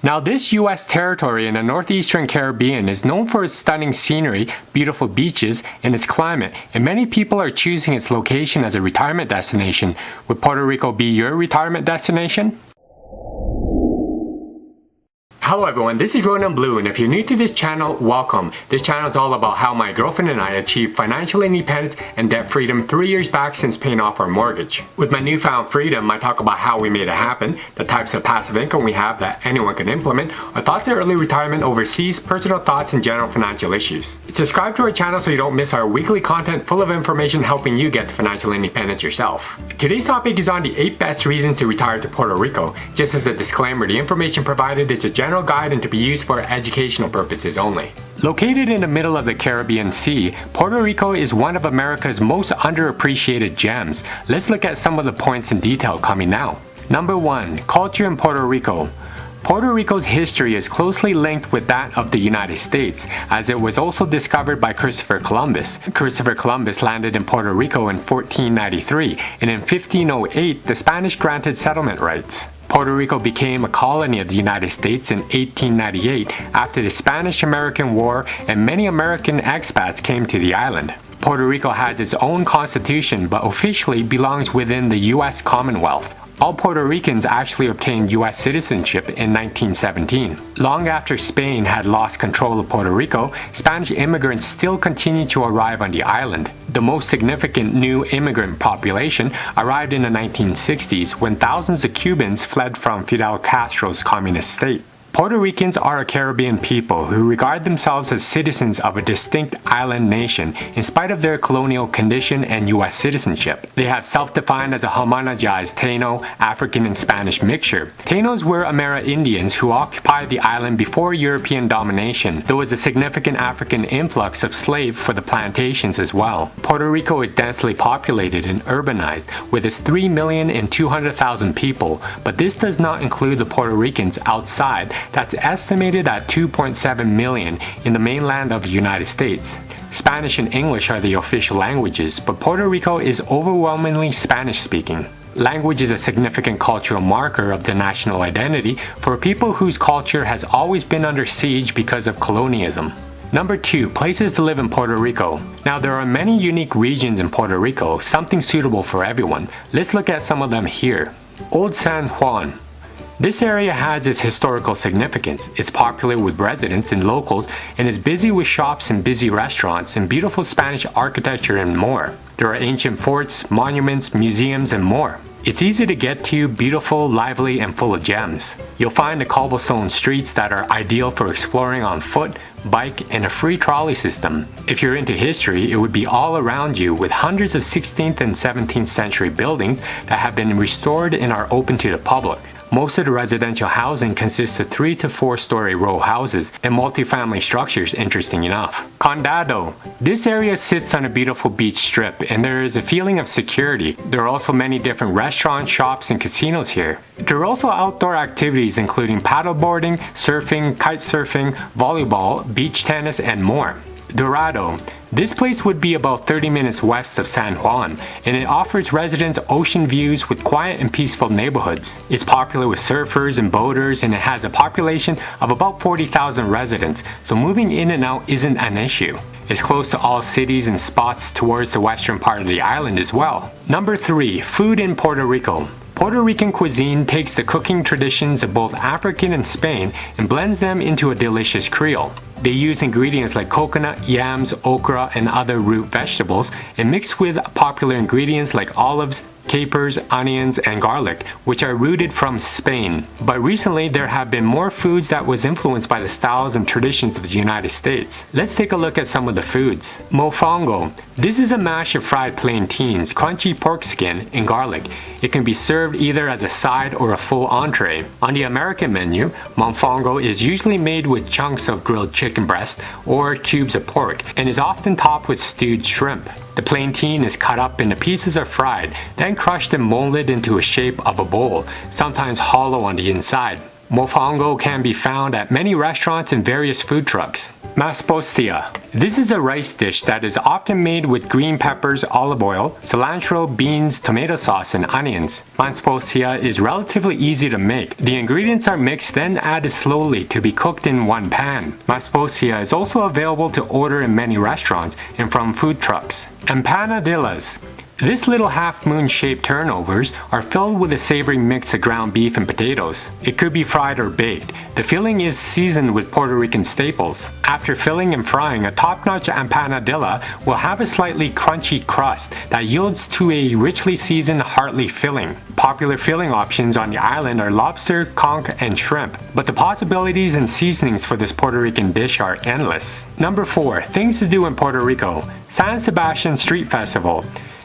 Now, this U.S. territory in the northeastern Caribbean is known for its stunning scenery, beautiful beaches, and its climate, and many people are choosing its location as a retirement destination. Would Puerto Rico be your retirement destination? Hello everyone, this is Ronan Blue, and if you're new to this channel, welcome. This channel is all about how my girlfriend and I achieved financial independence and debt freedom 3 years back since paying off our mortgage. With my newfound freedom, I talk about how we made it happen, the types of passive income we have that anyone can implement, our thoughts on early retirement overseas, personal thoughts, and general financial issues. Subscribe to our channel so you don't miss our weekly content full of information helping you get to financial independence yourself. Today's topic is on the 8 best reasons to retire to Puerto Rico. Just as a disclaimer, the information provided is a general guide and to be used for educational purposes only. Located in the middle of the Caribbean Sea, Puerto Rico is one of America's most underappreciated gems. Let's look at some of the points in detail coming now. Number 1. Culture in Puerto Rico. Puerto Rico's history is closely linked with that of the United States, as it was also discovered by Christopher Columbus. Christopher Columbus landed in Puerto Rico in 1493, and in 1508 the Spanish granted settlement rights. Puerto Rico became a colony of the United States in 1898 after the Spanish-American War, and many American expats came to the island. Puerto Rico has its own constitution but officially belongs within the U.S. Commonwealth. All Puerto Ricans actually obtained U.S. citizenship in 1917. Long after Spain had lost control of Puerto Rico, Spanish immigrants still continued to arrive on the island. The most significant new immigrant population arrived in the 1960s when thousands of Cubans fled from Fidel Castro's communist state. Puerto Ricans are a Caribbean people who regard themselves as citizens of a distinct island nation in spite of their colonial condition and U.S. citizenship. They have self-defined as a homogenized Taino, African, and Spanish mixture. Tainos were Amerindians who occupied the island before European domination. There was a significant African influx of slaves for the plantations as well. Puerto Rico is densely populated and urbanized with its 3,200,000 people, but this does not include the Puerto Ricans outside. That's estimated at 2.7 million in the mainland of the United States. Spanish and English are the official languages, but Puerto Rico is overwhelmingly Spanish-speaking. Language is a significant cultural marker of the national identity for people whose culture has always been under siege because of colonialism. Number 2. Places to live in Puerto Rico. Now, there are many unique regions in Puerto Rico, something suitable for everyone. Let's look at some of them here. Old San Juan. This area has its historical significance. It's popular with residents and locals and is busy with shops and busy restaurants and beautiful Spanish architecture and more. There are ancient forts, monuments, museums, and more. It's easy to get to, beautiful, lively, and full of gems. You'll find the cobblestone streets that are ideal for exploring on foot, bike, and a free trolley system. If you're into history, it would be all around you with hundreds of 16th and 17th century buildings that have been restored and are open to the public. Most of the residential housing consists of 3 to 4 story row houses and multifamily structures, interesting enough. Condado. This area sits on a beautiful beach strip and there is a feeling of security. There are also many different restaurants, shops, and casinos here. There are also outdoor activities including paddleboarding, surfing, kite surfing, volleyball, beach tennis, and more. Dorado. This place would be about 30 minutes west of San Juan, and it offers residents ocean views with quiet and peaceful neighborhoods. It's popular with surfers and boaters, and it has a population of about 40,000 residents, so moving in and out isn't an issue. It's close to all cities and spots towards the western part of the island as well. Number 3. Food in Puerto Rico. Puerto Rican cuisine takes the cooking traditions of both African and Spain and blends them into a delicious Creole. They use ingredients like coconut, yams, okra, and other root vegetables, and mix with popular ingredients like olives, capers, onions, and garlic, which are rooted from Spain. But recently, there have been more foods that was influenced by the styles and traditions of the United States. Let's take a look at some of the foods. Mofongo. This is a mash of fried plantains, crunchy pork skin, and garlic. It can be served either as a side or a full entree. On the American menu, mofongo is usually made with chunks of grilled chicken breast or cubes of pork, and is often topped with stewed shrimp. The plantain is cut up into pieces or fried, then crushed and molded into a shape of a bowl, sometimes hollow on the inside. Mofongo can be found at many restaurants and various food trucks. Posea. This is a rice dish that is often made with green peppers, olive oil, cilantro, beans, tomato sauce, and onions. Posea is relatively easy to make. The ingredients are mixed then added slowly to be cooked in one pan. Posea is also available to order in many restaurants and from food trucks. Empanadillas. This little half-moon shaped turnovers are filled with a savory mix of ground beef and potatoes. It could be fried or baked. The filling is seasoned with Puerto Rican staples. After filling and frying, a top-notch empanadilla will have a slightly crunchy crust that yields to a richly seasoned, hearty filling. Popular filling options on the island are lobster, conch, and shrimp, but the possibilities and seasonings for this Puerto Rican dish are endless. Number 4. Things to do in Puerto Rico. San Sebastian Street Festival.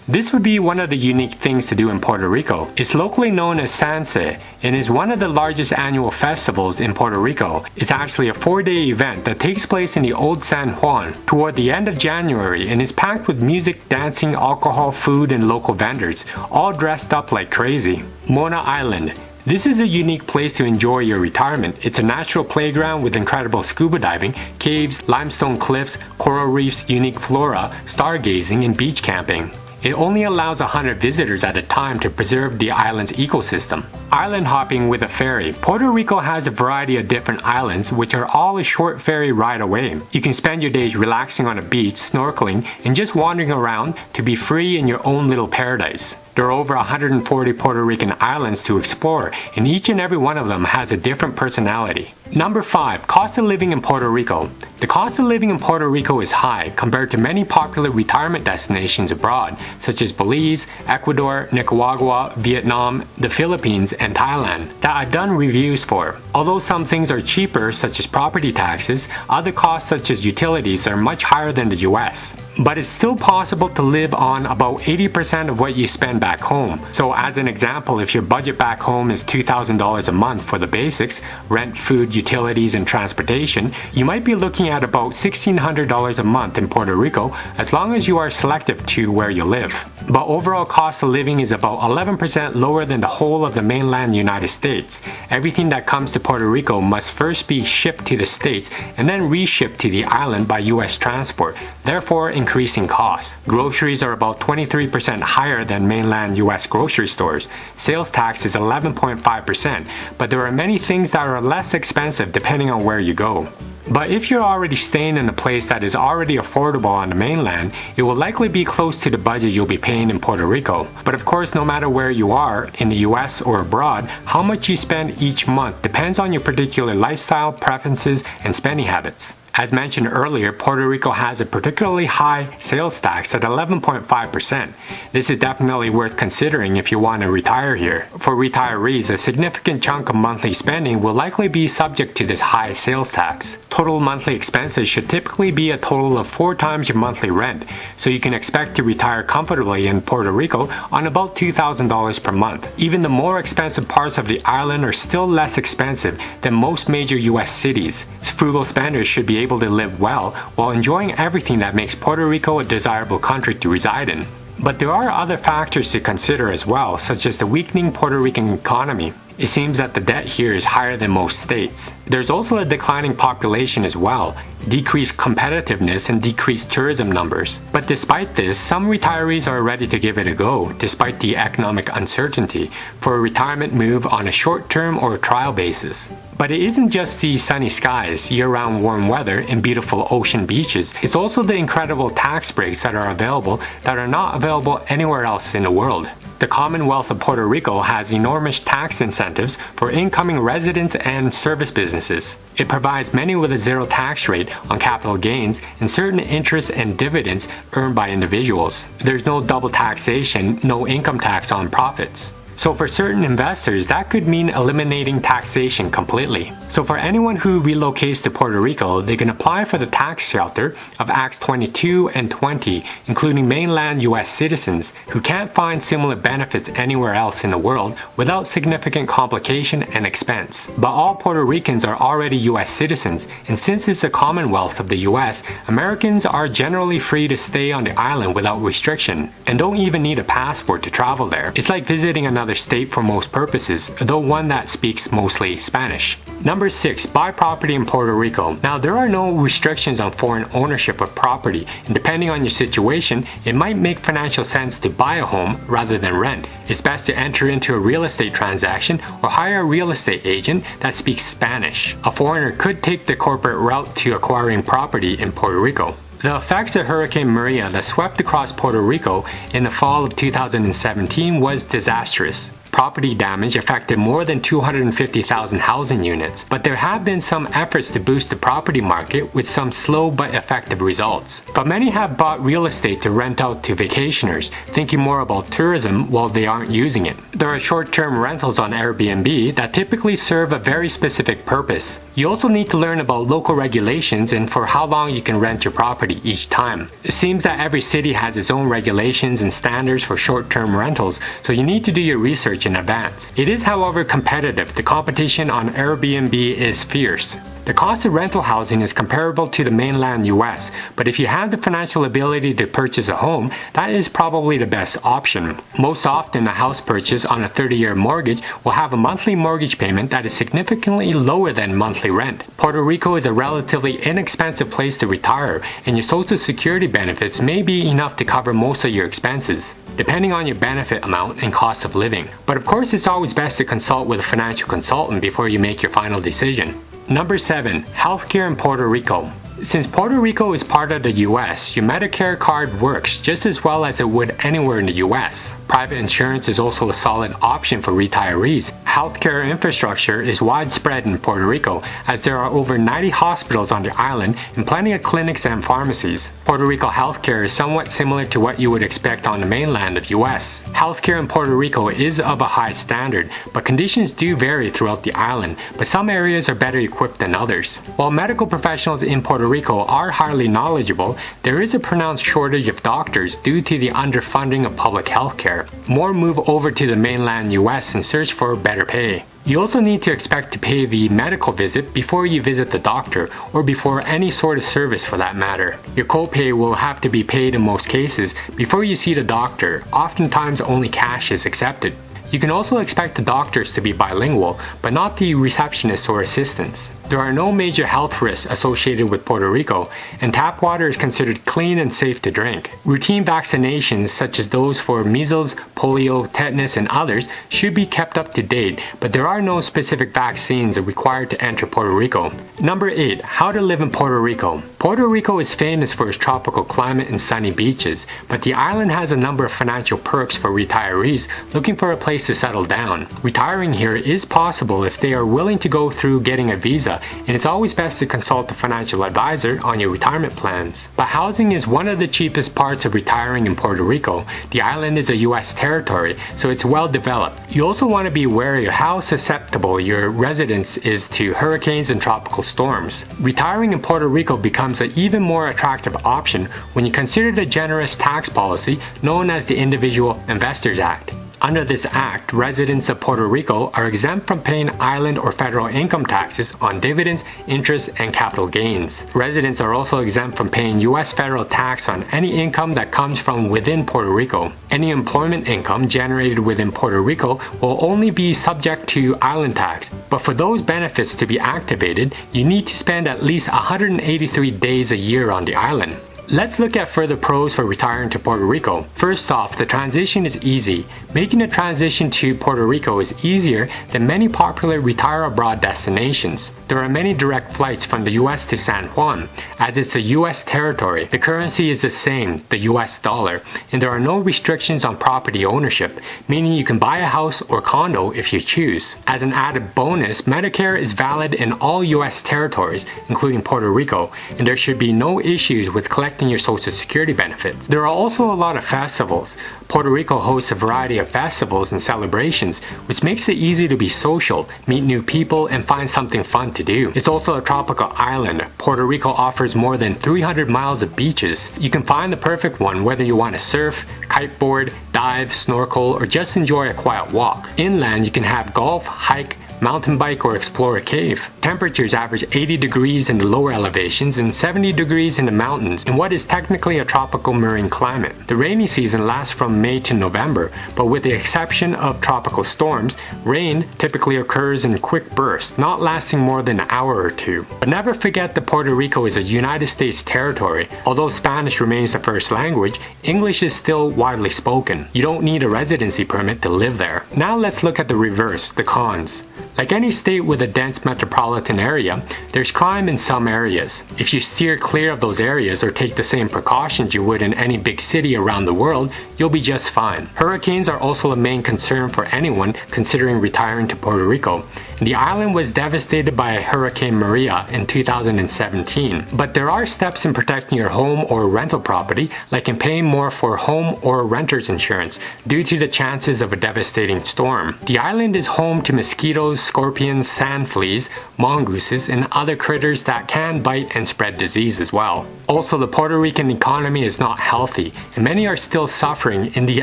This would be one of the unique things to do in Puerto Rico. It's locally known as Sanse and is one of the largest annual festivals in Puerto Rico. It's actually a 4-day event that takes place in the old San Juan toward the end of January and is packed with music, dancing, alcohol, food, and local vendors, all dressed up like crazy. Mona Island. This is a unique place to enjoy your retirement. It's a natural playground with incredible scuba diving, caves, limestone cliffs, coral reefs, unique flora, stargazing, and beach camping. It only allows 100 visitors at a time to preserve the island's ecosystem. Island hopping with a ferry. Puerto Rico has a variety of different islands which are all a short ferry ride away. You can spend your days relaxing on a beach, snorkeling, and just wandering around to be free in your own little paradise. There are over 140 Puerto Rican islands to explore, and each and every one of them has a different personality. Number 5. Cost of living in Puerto Rico. The cost of living in Puerto Rico is high compared to many popular retirement destinations abroad, such as Belize, Ecuador, Nicaragua, Vietnam, the Philippines, and Thailand, that I've done reviews for. Although some things are cheaper, such as property taxes, other costs such as utilities are much higher than the US. But it's still possible to live on about 80% of what you spend back home. So as an example, if your budget back home is $2,000 a month for the basics, rent, food, utilities, and transportation, you might be looking at about $1,600 a month in Puerto Rico as long as you are selective to where you live. But overall cost of living is about 11% lower than the whole of the mainland United States. Everything that comes to Puerto Rico must first be shipped to the States and then reshipped to the island by US transport, therefore increasing costs. Groceries are about 23% higher than mainland US grocery stores. Sales tax is 11.5%, but there are many things that are less expensive depending on where you go. But if you're already staying in a place that is already affordable on the mainland, it will likely be close to the budget you'll be paying in Puerto Rico. But of course, no matter where you are, in the US or abroad, how much you spend each month depends on your particular lifestyle, preferences, and spending habits. As mentioned earlier, Puerto Rico has a particularly high sales tax at 11.5%. This is definitely worth considering if you want to retire here. For retirees, a significant chunk of monthly spending will likely be subject to this high sales tax. Total monthly expenses should typically be a total of 4 times your monthly rent, so you can expect to retire comfortably in Puerto Rico on about $2,000 per month. Even the more expensive parts of the island are still less expensive than most major US cities. Frugal spenders should be able to live well while enjoying everything that makes Puerto Rico a desirable country to reside in. But there are other factors to consider as well, such as the weakening Puerto Rican economy. It seems that the debt here is higher than most states. There's also a declining population as well, decreased competitiveness, and decreased tourism numbers. But despite this, some retirees are ready to give it a go, despite the economic uncertainty, for a retirement move on a short-term or trial basis. But it isn't just the sunny skies, year-round warm weather, and beautiful ocean beaches. It's also the incredible tax breaks that are available that are not available anywhere else in the world. The Commonwealth of Puerto Rico has enormous tax incentives for incoming residents and service businesses. It provides many with a zero tax rate on capital gains and certain interest and dividends earned by individuals. There's no double taxation, no income tax on profits. So for certain investors, that could mean eliminating taxation completely. So for anyone who relocates to Puerto Rico, they can apply for the tax shelter of Acts 22 and 20, including mainland US citizens who can't find similar benefits anywhere else in the world without significant complication and expense. But all Puerto Ricans are already US citizens, and since it's a commonwealth of the US, Americans are generally free to stay on the island without restriction, and don't even need a passport to travel there. It's like visiting another state for most purposes, though one that speaks mostly Spanish. Number 6. Buy property in Puerto Rico. Now, there are no restrictions on foreign ownership of property, and depending on your situation, it might make financial sense to buy a home rather than rent. It's best to enter into a real estate transaction or hire a real estate agent that speaks Spanish. A foreigner could take the corporate route to acquiring property in Puerto Rico. The effects of Hurricane Maria that swept across Puerto Rico in the fall of 2017 was disastrous. Property damage affected more than 250,000 housing units, but there have been some efforts to boost the property market with some slow but effective results. But many have bought real estate to rent out to vacationers, thinking more about tourism while they aren't using it. There are short-term rentals on Airbnb that typically serve a very specific purpose. You also need to learn about local regulations and for how long you can rent your property each time. It seems that every city has its own regulations and standards for short-term rentals, so you need to do your research in advance. It is, however, competitive. The competition on Airbnb is fierce. The cost of rental housing is comparable to the mainland US, but if you have the financial ability to purchase a home, that is probably the best option. Most often, a house purchase on a 30-year mortgage will have a monthly mortgage payment that is significantly lower than monthly rent. Puerto Rico is a relatively inexpensive place to retire, and your Social Security benefits may be enough to cover most of your expenses, depending on your benefit amount and cost of living. But of course, it's always best to consult with a financial consultant before you make your final decision. Number 7. Healthcare in Puerto Rico. Since Puerto Rico is part of the US, your Medicare card works just as well as it would anywhere in the US. Private insurance is also a solid option for retirees. Healthcare infrastructure is widespread in Puerto Rico, as there are over 90 hospitals on the island and plenty of clinics and pharmacies. Puerto Rico healthcare is somewhat similar to what you would expect on the mainland of US. Healthcare in Puerto Rico is of a high standard, but conditions do vary throughout the island, but some areas are better equipped than others. While medical professionals in Puerto Rico are highly knowledgeable, there is a pronounced shortage of doctors due to the underfunding of public healthcare. More move over to the mainland US and search for better pay. You also need to expect to pay the medical visit before you visit the doctor, or before any sort of service for that matter. Your copay will have to be paid in most cases before you see the doctor. Oftentimes only cash is accepted. You can also expect the doctors to be bilingual, but not the receptionists or assistants. There are no major health risks associated with Puerto Rico, and tap water is considered clean and safe to drink. Routine vaccinations such as those for measles, polio, tetanus, and others should be kept up to date, but there are no specific vaccines required to enter Puerto Rico. Number 8. How to live in Puerto Rico. Puerto Rico is famous for its tropical climate and sunny beaches, but the island has a number of financial perks for retirees looking for a place to settle down. Retiring here is possible if they are willing to go through getting a visa, and it's always best to consult a financial advisor on your retirement plans. But housing is one of the cheapest parts of retiring in Puerto Rico. The island is a US territory, so it's well developed. You also want to be wary of how susceptible your residence is to hurricanes and tropical storms. Retiring in Puerto Rico becomes an even more attractive option when you consider the generous tax policy known as the Individual Investors Act. Under this act, residents of Puerto Rico are exempt from paying island or federal income taxes on dividends, interest, and capital gains. Residents are also exempt from paying U.S. federal tax on any income that comes from within Puerto Rico. Any employment income generated within Puerto Rico will only be subject to island tax, but for those benefits to be activated, you need to spend at least 183 days a year on the island. Let's look at further pros for retiring to Puerto Rico. First off, the transition is easy. Making a transition to Puerto Rico is easier than many popular retire abroad destinations. There are many direct flights from the US to San Juan, as it's a US territory. The currency is the same, the US dollar, and there are no restrictions on property ownership, meaning you can buy a house or condo if you choose. As an added bonus, Medicare is valid in all US territories, including Puerto Rico, and there should be no issues with collecting your Social Security benefits. There are also a lot of festivals. Puerto Rico hosts a variety of festivals and celebrations, which makes it easy to be social, meet new people, and find something fun to do. It's also a tropical island. Puerto Rico offers more than 300 miles of beaches. You can find the perfect one whether you want to surf, kiteboard, dive, snorkel, or just enjoy a quiet walk. Inland, you can have golf, hike, mountain bike or explore a cave. Temperatures average 80 degrees in the lower elevations and 70 degrees in the mountains in what is technically a tropical marine climate. The rainy season lasts from May to November, but with the exception of tropical storms, rain typically occurs in quick bursts, not lasting more than an hour or two. But never forget that Puerto Rico is a United States territory. Although Spanish remains the first language, English is still widely spoken. You don't need a residency permit to live there. Now let's look at the reverse, the cons. Like any state with a dense metropolitan area, there's crime in some areas. If you steer clear of those areas or take the same precautions you would in any big city around the world, you'll be just fine. Hurricanes are also a main concern for anyone considering retiring to Puerto Rico. The island was devastated by Hurricane Maria in 2017, but there are steps in protecting your home or rental property, like in paying more for home or renter's insurance due to the chances of a devastating storm. The island is home to mosquitoes, scorpions, sand fleas, mongooses, and other critters that can bite and spread disease as well. Also, the Puerto Rican economy is not healthy, and many are still suffering in the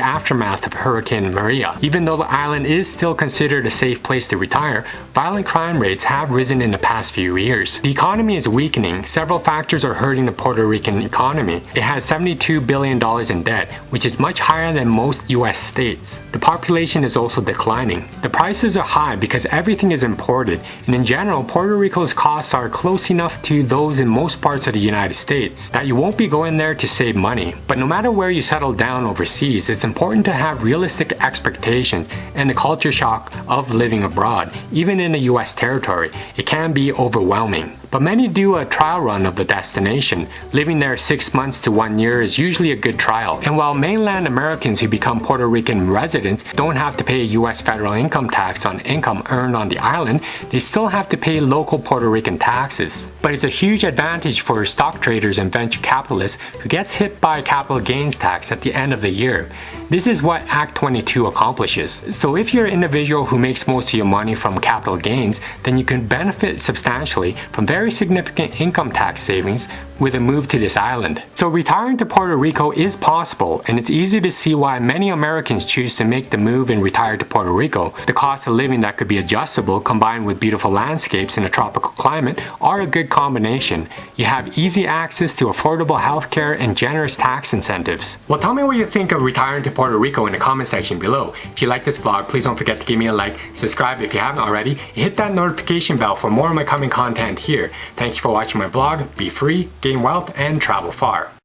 aftermath of Hurricane Maria. Even though the island is still considered a safe place to retire, violent crime rates have risen in the past few years. The economy is weakening. Several factors are hurting the Puerto Rican economy. It has $72 billion in debt, which is much higher than most US states. The population is also declining. The prices are high because everything is imported, and in general, Puerto Rico's costs are close enough to those in most parts of the United States that you won't be going there to save money. But no matter where you settle down overseas, it's important to have realistic expectations and the culture shock of living abroad. Even in the US territory, it can be overwhelming. But many do a trial run of the destination. Living there 6 months to 1 year is usually a good trial. And while mainland Americans who become Puerto Rican residents don't have to pay US federal income tax on income earned on the island, they still have to pay local Puerto Rican taxes. But it's a huge advantage for stock traders and venture capitalists who gets hit by capital gains tax at the end of the year. This is what Act 22 accomplishes. So if you're an individual who makes most of your money from capital gains, then you can benefit substantially from very significant income tax savings with a move to this island. So retiring to Puerto Rico is possible, and it's easy to see why many Americans choose to make the move and retire to Puerto Rico. The cost of living that could be adjustable combined with beautiful landscapes in a tropical climate are a good combination. You have easy access to affordable healthcare and generous tax incentives. Well, tell me what you think of retiring to Puerto Rico in the comment section below. If you like this vlog, please don't forget to give me a like, subscribe if you haven't already, and hit that notification bell for more of my coming content here. Thank you for watching my vlog. Be free, gain wealth, and travel far.